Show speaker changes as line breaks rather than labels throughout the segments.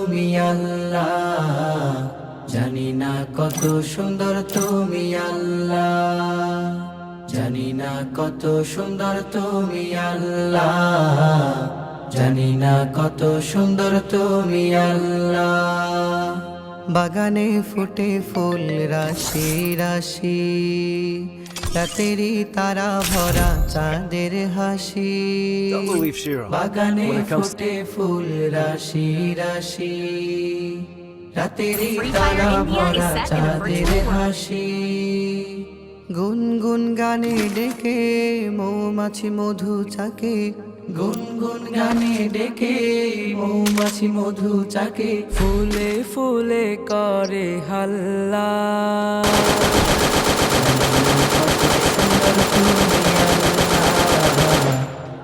তুমি আল্লাহ, জানি না কত সুন্দর তুমি আল্লাহ, জানি না কত সুন্দর তুমি আল্লাহ, জানি না কত সুন্দর তুমি আল্লাহ। বাগানে ফুটে ফুল রাশি রাশি, রাতেরি তারা ভরা চাঁদের হাসি।
Don't believe Shiro.
বাগানে
When it comes
ফুটে ফুল রাশি রাশি, রাতেরি
Free Fire
তারা
India is
ভরা
set in a
চাঁদের
virtual world.
হাসি। গুনগুন গানে ডেকে মৌমাছি মধু চাকে, গুনগুন গানে ডেকে মৌমাছি মধু চাকে,
ফুলে ফুলে করে হাল্লা।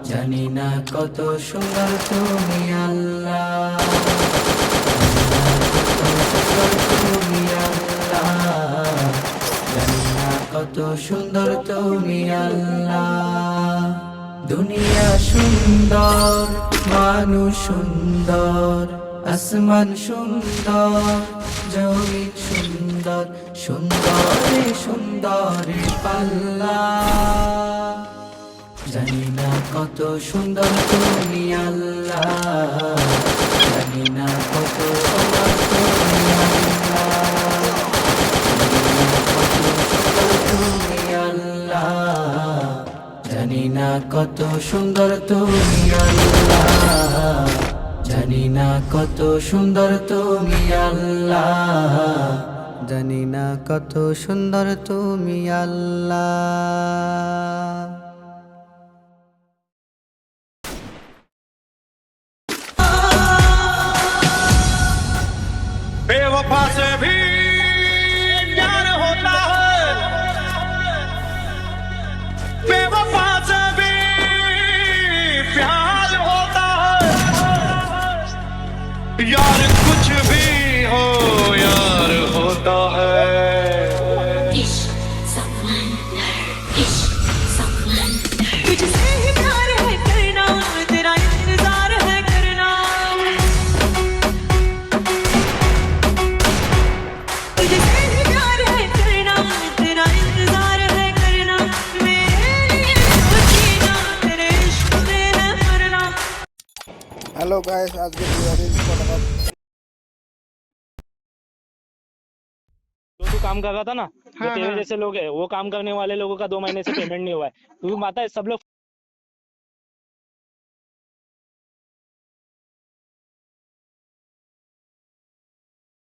জানি না কত সুন্দর তুমি আল্লাহ, জানি না কত সুন্দর তুমি আল্লাহ। দুনিয়া সুন্দর, মানুষ সুন্দর, আসমান সুন্দর, জমিন সুন্দর, সুন্দরে সুন্দরে পাল্লা। জানি না কত সুন্দর তুমি আল্লাহ, জানি না কত সুন্দর তুমি আল্লাহ, জানি না কত সুন্দর তুমি আল্লাহ, জানি না কত সুন্দর তুমি আল্লাহ, জানি না কত সুন্দর তুমি আল্লাহ।
बेवफा से भी प्यार होता है, बेवफा से भी प्यार होता है। यार कुछ भी हो यार होता है।
इश्क समंदर, इश्क समंदर, तुझसे ही प्यार है करना, तेरा इंतजार है करना, तुझसे ही प्यार है करना, तेरा इंतजार है करना, मेरे लिए तो जीना, तेरे इश्क में है मरना।
हेलो गाइस, आज के
जो तू काम कर रहा था ना, जो तेरे जैसे लोग हैं, वो काम करने वाले लोगों का 2 महीने से पेमेंट नहीं हुआ है। तू माता है सब लोग